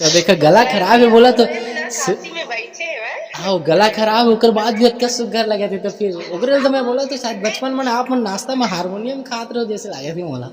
तो देखा गला खराब है बोला तो काशी में बैठे हैं। हाँ गला खराब है ओकर बाद भी अतका सुग्घर लगे थे तो फिर ओकरे तो मैं बोला तो शायद बचपन में आप मन नाश्ता में हारमोनियम खात रहो जैसे लगे थे मोला।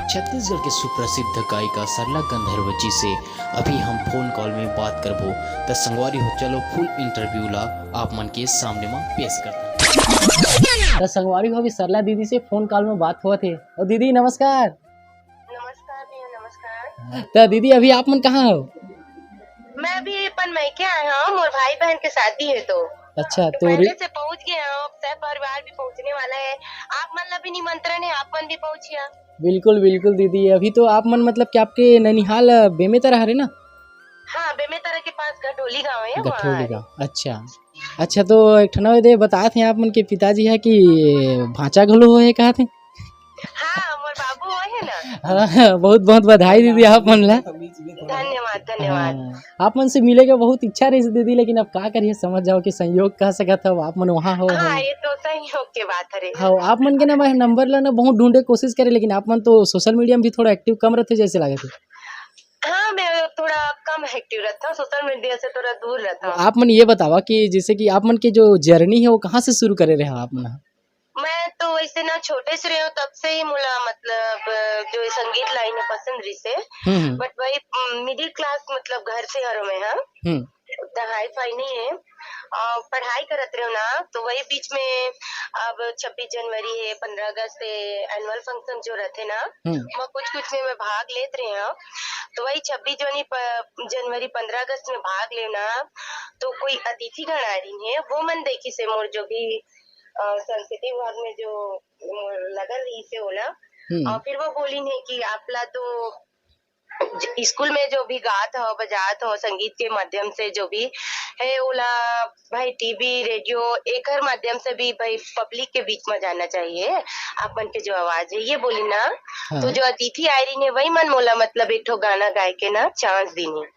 छत्तीसगढ़ के सुप्रसिद्ध गायिका सरला गंधर्व जी से अभी हम फोन कॉल में बात करबो तो संगवारी हो चलो फुल इंटरव्यू ला आप मन के सामने में पेश करता तो संगवारी हो अभी सरला दीदी से फोन कॉल में बात हुआ थे और दीदी नमस्कार। नमस्कार भैया नमस्कार। तो दीदी अभी आप मन कहाँ हो? मैं अभी अपन मैके आया हूँ, मोर भाई बहन के शादी है तो अच्छा तो पहले से पहुँच गए हैं, सब परिवार भी पहुँचने वाला है। आप मन ला भी निमंत्रण है, आप मन भी पहुँचिया। बिल्कुल बिल्कुल दीदी अभी तो आप मन मतलब कि आपके ननिहाल बेमेतरा हरे ना? हाँ बेमेतरा के पास गठोली गाँव है गठोली गाँव। अच्छा अच्छा तो एक ठना दे बताए थे आप मन के पिताजी है कि भांचा घलो है कहा थे? हाँ मोर बाबू है ना। हाँ बहुत बहुत बधाई दीदी आप मन ला। धन्यवाद धन्यवाद। हाँ, आप मन से मिले के बहुत इच्छा रही दीदी लेकिन अब का करिए समझ जाओ कि संयोग कह सकत हो आप मन वहाँ हो। हाँ ये तो संयोग के बात है। हाँ आप मन के ना मैं नंबर ला ना बहुत ढूंढे कोशिश करे लेकिन आप मन तो सोशल मीडिया में भी थोड़ा एक्टिव कम रहते जैसे लगे थे। हाँ मैं थोड़ा कम एक्टिव रहता हूँ, सोशल मीडिया से थोड़ा दूर रहता हूँ। आप मन ये बतावा कि जैसे कि आप मन की जो जर्नी है वो कहाँ से शुरू करे रहे आप मन? मैं तो वैसे ना छोटे से रही हूँ तब से ही मुला मतलब जो ये संगीत लाइन है पसंद रही से। बट वही मिडिल क्लास मतलब घर से हरों में है, उतना हाई फाई नहीं है। पढ़ाई करत रहे हो ना तो वही बीच में अब 26 जनवरी है, 15 अगस्त है, एनुअल फंक्शन जो रहते ना मैं कुछ में मैं भाग लेते रहे हैं। तो वही 26 जनवरी 15 अगस्त में भाग लेना तो कोई अतिथि गण आ रही है वो मन देखी से मोर जो भी संस्कृति विभाग में जो लगन रही से होला। और फिर वो बोली नहीं कि आपला तो स्कूल में जो भी गात हो बजात हो संगीत के माध्यम से जो भी है ओला भाई टीवी रेडियो एक हर माध्यम से भी भाई पब्लिक के बीच में जाना चाहिए अपन के जो आवाज है ये बोली ना। तो जो अतिथि आई रही ने वही मन मोला मतलब एक ठो गाना गाय के ना चांस दीनी।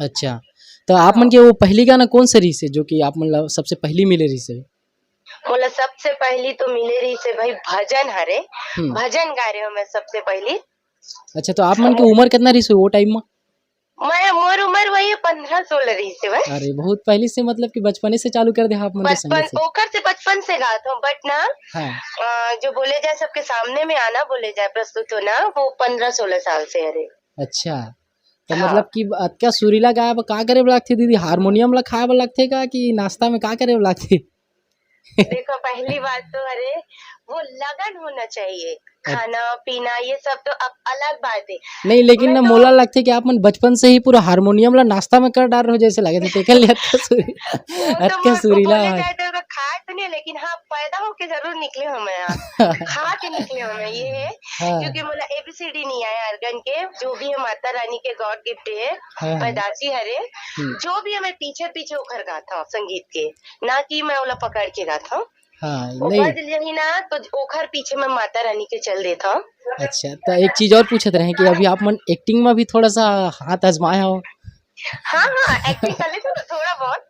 अच्छा तो आप मन के वो पहली गाना कौन सा रही से जो कि आप मन सबसे पहली मिले रही से? बोला सबसे पहली तो मिले रही से भाई भजन हरे, भजन गा रहे हो मैं सबसे पहली। अच्छा तो आप मन की उम्र कितना रही से वो टाइम में? मैं मोर उम्र वही 15-16 रही से भाई। अरे बहुत पहले से मतलब कि बचपने से चालू कर दे आप मन संगीत से? ओकर से बचपन से गाता हूँ बट ना जो बोले जाए सबके सामने में आना बोले जाए प्रस्तुत होना वो 15-16 साल से हरे। अच्छा तो मतलब कि अतका सुरीला गाय का करे लगथे दीदी? हारमोनियम ला खाए लगथे का कि नाश्ता में का करे लगथे? देखो पहली बात तो अरे वो लगन होना चाहिए, खाना पीना ये सब तो अब अलग बात है। नहीं लेकिन ना मोला लगते कि आप मन बचपन से ही पूरा हारमोनियम ला नाश्ता में कर डाल रहे हो जैसे लगे थे तेकल अतका सुरीला खाए तो नहीं लेकिन हाँ पैदा होके जरूर निकले हो मैं यहाँ खा के निकले हो मैं ये है क्योंकि मोला ABCD नहीं आया अर्गन के जो भी है माता रानी के गॉड गिफ्ट है पैदाशी हरे जो भी हमें पीछे पीछे उखर गाता हूँ संगीत के ना कि मैं ओला पकड़ के गाता हूँ। हाँ नहीं ना तो ओखर पीछे मैं माता रानी के चल देता हूँ। अच्छा तो एक चीज और पूछत रहे कि अभी आप मन एक्टिंग में भी थोड़ा सा हाथ आजमाया हो? हाँ एक्टिंग कर लेते तो थोड़ा बहुत।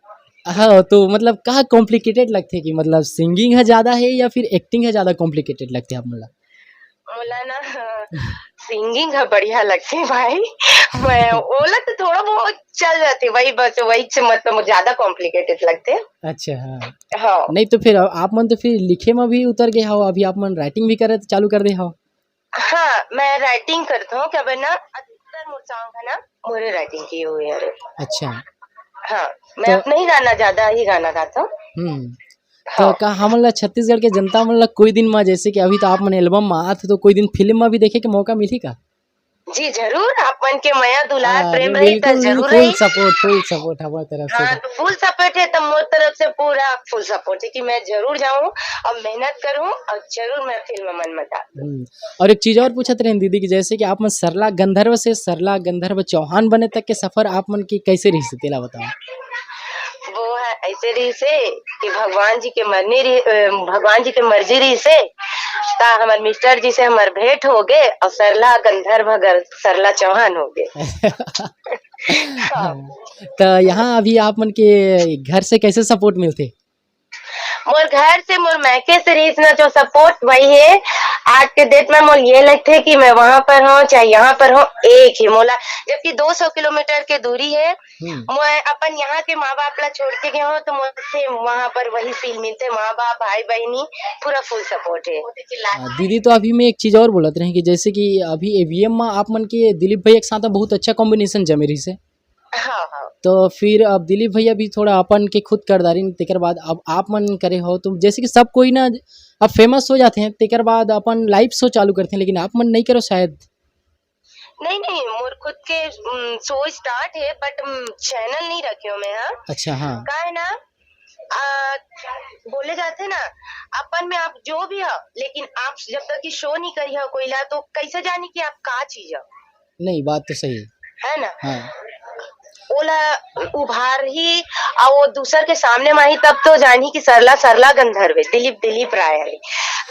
हाँ तो मतलब कहाँ कॉम्प्लिकेटेड लगते कि मतलब सिंगिंग है ज्यादा है या फिर एक्टिंग है ज्यादा कॉम्प्लिकेटेड लगते आप मतलब? मोला ना सिंगिंग है बढ़िया लगती है भाई, मैं ओला तो थोड़ा बहुत चल जाती वही बस वही से मतलब ज्यादा कॉम्प्लिकेटेड लगते। अच्छा हाँ नहीं तो फिर आप मन तो फिर लिखे में भी उतर गए हो अभी आप मन राइटिंग भी करे चालू कर दे हो? हाँ मैं राइटिंग करता हूँ क्या ना अधिकतर मोर सॉन्ग है ना मोरे राइटिंग की हुई है। अच्छा हाँ मैं अपना ही गाना ज्यादा ही गाना गाता हूँ। तो का हमन छत्तीसगढ़ के जनता मन कोई दिन में जैसे कि अभी तो आप मन एल्बम में आते तो कोई दिन फिल्म में भी देखे के मौका मिली का? जी जरूर आप मन के माया दुलार प्रेम रही तो जरूर फुल सपोर्ट हमारी तरफ से। हाँ तो फुल सपोर्ट है तो मोर तरफ से पूरा फुल सपोर्ट है कि मैं जरूर जाऊँ और मेहनत करूँ और जरूर मैं फिल्म मन में डालूं। और एक चीज और पूछत रहे दीदी की जैसे कि आप मन सरला गंधर्व से सरला गंधर्व चौहान बने तक के सफर आप मन की कैसे रही से तेला बताओ? वो है ऐसे रही से कि भगवान जी के मर्जी रही से ता हमारे मिस्टर जी से हमारे भेंट हो गए और सरला गंधर्व सरला चौहान हो गए। तो यहाँ अभी आप मन के घर से कैसे सपोर्ट मिलते? मोर घर से मोर मैके से रही ना जो सपोर्ट वही है आज के डेट में मोल ये लगते है कि मैं वहां पर हूँ चाहे यहाँ पर हूँ एक ही मोला, जबकि 200 किलोमीटर के दूरी है। मैं अपन यहाँ के माँ बाप ला छोड़ के गया हूँ तो मुझसे वहाँ पर वही फील मिलते, माँ बाप भाई बहनी पूरा फुल सपोर्ट है। दीदी तो अभी मैं एक चीज और बोलत रहे कि जैसे कि अभी एवीएम में आप मन के दिलीप भैया के साथ बहुत अच्छा कॉम्बिनेशन जमे रही से। हाँ हाँ। तो फिर अब दिलीप भैया भी थोड़ा अपन के खुद करदारी तेकर बाद अब आप मन करे हो तो जैसे कि सब कोई ना अब फेमस हो जाते हैं तेकर बाद अपन लाइव शो चालू करते हैं, लेकिन आप मन नहीं करो शायद। नहीं नहीं, मोर खुद के शो स्टार्ट है बट चैनल नहीं रखे हो मैं। हाँ अच्छा हाँ का है ना, बोले जाते ना अपन में आप जो भी हो, लेकिन आप जब तक कि शो नहीं करी हो कोई ला तो कैसे जाने कि आप का चीज हो। नहीं बात तो सही है ना। हाँ। ओला उभार ही और वो दूसर के सामने माही तब तो जानी कि सरला सरला गंधर्व दिलीप राय है।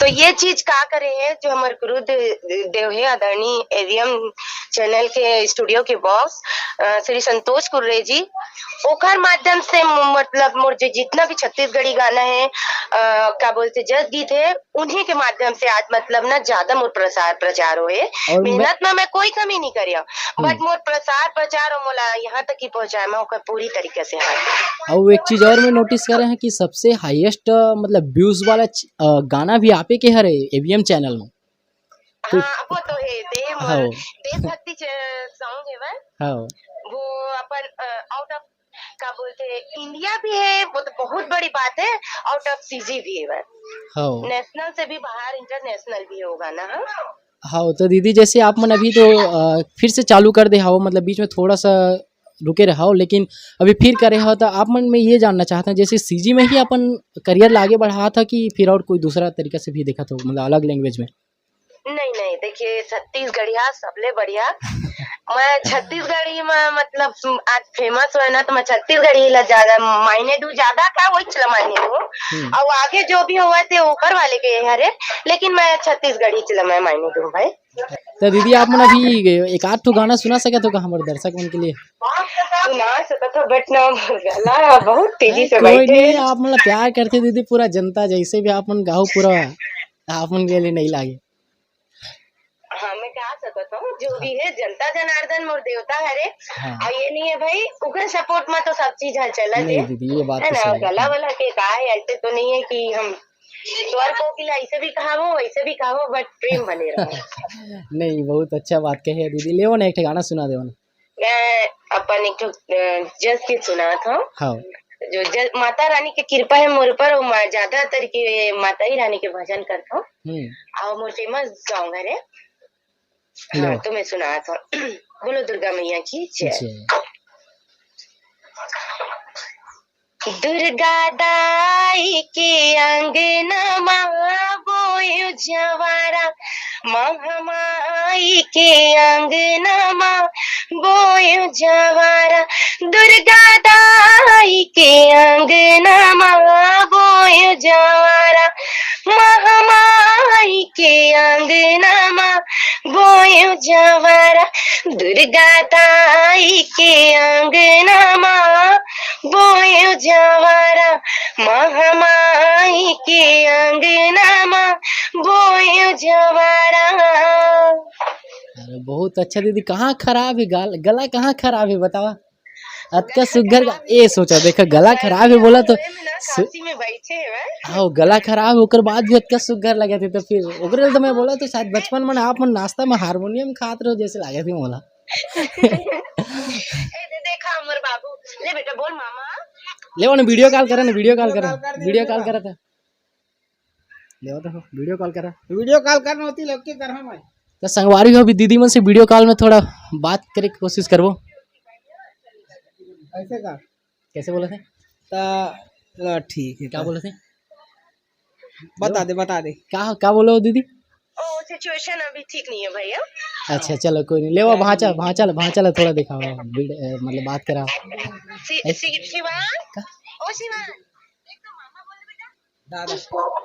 तो ये चीज का करे है जो हमारे गुरु देव है आदरणीय एवीएम चैनल के स्टूडियो के बॉस श्री संतोष कुर्रे जी, ओकर माध्यम से मतलब मोर जितना भी छत्तीसगढ़ी गाना है क्या बोलते जस गीत है उन्हीं के माध्यम से आज मतलब ना ज्यादा मोर प्रचार हो है। मेहनत में मैं कोई कमी नहीं करिया बट मोर प्रचार और मोला यहाँ तक ही पहुँचाए मैं पूरी तरीके से है। और एक चीज और मैं नोटिस कर रहे हैं कि सबसे हाईएस्ट मतलब व्यूज वाला गाना भी आपे के हरे एवीएम चैनल में। हाँ वो तो है देशभक्ति सॉन्ग है वह। वो अपन आउट ऑफ क्या बोलते इंडिया भी है, वो तो बहुत बड़ी बात है। आउट ऑफ सीजी भी है वह, नेशनल से भी बाहर इंटरनेशनल भी होगा ना। हाँ तो दीदी जैसे आप मन अभी तो फिर से चालू कर दे हो, मतलब बीच में थोड़ा सा रुके रहा हो लेकिन अभी फिर करे हो, तो आप मन में ये जानना चाहते हैं जैसे सीजी में ही अपन करियर आगे बढ़ा था कि फिर और कोई दूसरा तरीका से भी देखा था मतलब अलग लैंग्वेज में। नहीं नहीं, देखिए छत्तीसगढ़िया सबले बढ़िया मैं छत्तीसगढ़ी में मतलब आज फेमस हुआ ना तो मैं छत्तीसगढ़ी ला ज्यादा मायने दू, ज्यादा का वही चला मायने दू और आगे जो भी हुआ थे ऊपर वाले के हरे, लेकिन मैं छत्तीसगढ़ी चला मैं मायने दू भाई। तो दीदी आप मन अभी एक आध तो गाना सुना सके तो हमारे दर्शक मन के लिए सुना सकता तो बट ना गला बहुत तेजी से कोई नहीं, आप मतलब प्यार करते दीदी पूरा जनता जैसे भी आप मन गाओ पूरा आप मन के लिए नहीं लागे। हाँ मैं कहा सकता हूँ जो भी है जनता जनार्दन मोर देवता हरे। और ये नहीं है भाई उनके सपोर्ट में तो सब चीज चला नहीं दीदी ये बात है तो ना। गला वाला के कहा है ऐसे तो नहीं है कि हम स्वर कोकिला ऐसे भी कहा वो वैसे भी कहा बट प्रेम बने रहा। नहीं बहुत अच्छा बात कही है दीदी, ले ना एक गाना सुना दे ना। अपन एक जस की सुना था। हाँ जो माता रानी की कृपा है मोर पर ज्यादातर के माता ही रानी के भजन करता हूँ और मोर फेमस सॉन्ग है। हाँ तो मैं सुना था बोलो दुर्गा मैया की जय। दुर्गा दाई के अंगनमा बोयो जवारा, महामाई के अंगनमा बोयो जवारा, दुर्गा दाई के अंगनमा बोयो जवारा, महामाई के अंगनमा बोयो जवारा, दुर्गा दाई के अंगनमा बोयो जवारा, महामाई के अंगनमा बोयो जवारा। अरे बहुत अच्छा दीदी, कहाँ खराब है गला कहाँ खराब है बतावा। अतका सुग्घर ये सोचा देखा गला खराब है बोला तो में बैठे हाँ गला खराब होकर बाद भी अतका सुग्घर लगे थे तो फिर ओकरे तो मैं बोला तो शायद बचपन में आप मन नाश्ता में हारमोनियम खात रहो जैसे लगे थे बोला। देखा अमर बाबू ले बेटा बोल मामा ले वो वीडियो कॉल करा ना वीडियो कॉल करा था ले वो तो वीडियो कॉल करना होती लड़के कर हम तो संगवारी हो भी दीदी मन से वीडियो कॉल में थोड़ा बात करे की कोशिश करबो। ऐसे का कैसे बोले थे तो ठीक है क्या बोले थे बता दे क्या बोलो दीदी। सिचुएशन अभी ठीक नहीं है भैया। अच्छा चलो कोई नहीं ले वो भांचा थोड़ा दिखाओ मतलब बात करा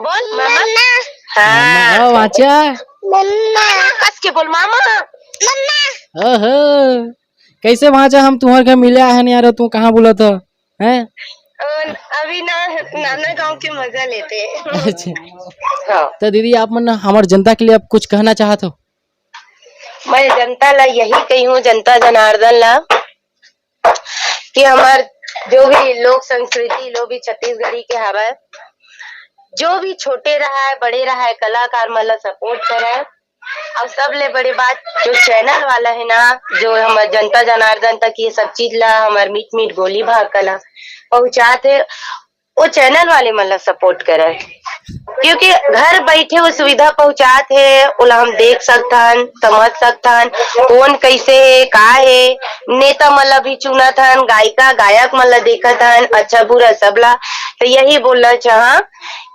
बोल मामा। हाँ भांचा कस के बोल मामा। ओहो कैसे भांचा हम तुम्हारे घर मिले है नहीं यार तू कहाँ बोला था हैं अभी ना नाना गांव के मजा लेते हैं। अच्छा, हाँ, तो दीदी आप मन हमारे जनता के लिए अब कुछ कहना चाहत हो? मैं जनता ला यही कही हूँ, जनता जनार्दन ला, कि हमार जो भी लोक संस्कृति जो भी छत्तीसगढ़ी के हवा, जो भी छोटे रहा है बड़े रहा है कलाकार मतलब सपोर्ट करे। और सब ले बड़ी बात जो चैनल वाला है ना, जो हमार जनता जनार्दन तक ये सब चीज ला हमार मीट मीट गोली भाग कला पहुंचाते, वो चैनल वाले मतलब सपोर्ट करे, क्योंकि घर बैठे वो सुविधा पहुंचाते है, उला हम देख सकथन समझ सकथन कौन कैसे है का है, नेता मतलब भी चुनत हन, गायिका गायक मतलब देखत हन, अच्छा बुरा सबला। तो यही बोलना चाहा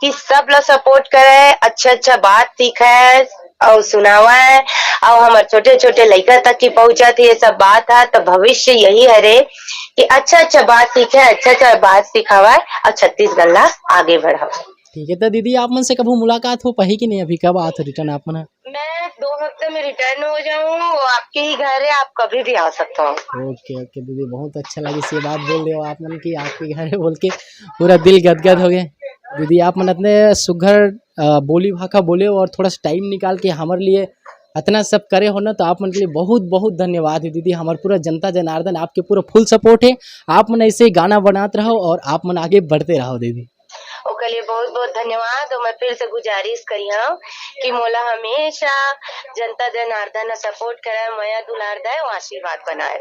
कि सब लोग सपोर्ट करे, अच्छा अच्छा बात सीखे और सुनावा है, और हमारे छोटे छोटे लड़का तक की पहुंचा थी ये सब बात है। तो भविष्य यही है कि अच्छा अच्छा बात सीखे, अच्छा अच्छा बात सिखावा और छत्तीसगढ़ ला आगे बढ़ाओ। ठीक है, तो दीदी आप मन से कभी मुलाकात हो पाही कि नहीं? अभी कब आते हो रिटर्न आप मन? मैं 2 हफ्ते में रिटर्न हो जाऊँ, आपके ही घर है, आप कभी भी आ सकते हो। ओके ओके दीदी, बहुत अच्छा लगी ये बात बोल रहे हो आप मन की आपके घर है बोल के पूरा दिल गदगद हो गए। दीदी आप मन इतने सुघर बोली भाखा बोले हो और थोड़ा सा टाइम निकाल के हमारे लिए इतना सब करे हो ना, तो आप मन के लिए बहुत बहुत धन्यवाद है दीदी। हमारे पूरा जनता जनार्दन आपके पूरा फुल सपोर्ट है। आप मन ऐसे ही गाना बनाते रहो और आप मन आगे बढ़ते रहो दीदी। ओके लिए बहुत बहुत धन्यवाद। और मैं फिर से गुजारिश करी हूँ कि मोला हमेशा जनता जनार्दन सपोर्ट करे, मया दुलार दे, आशीर्वाद बनाए।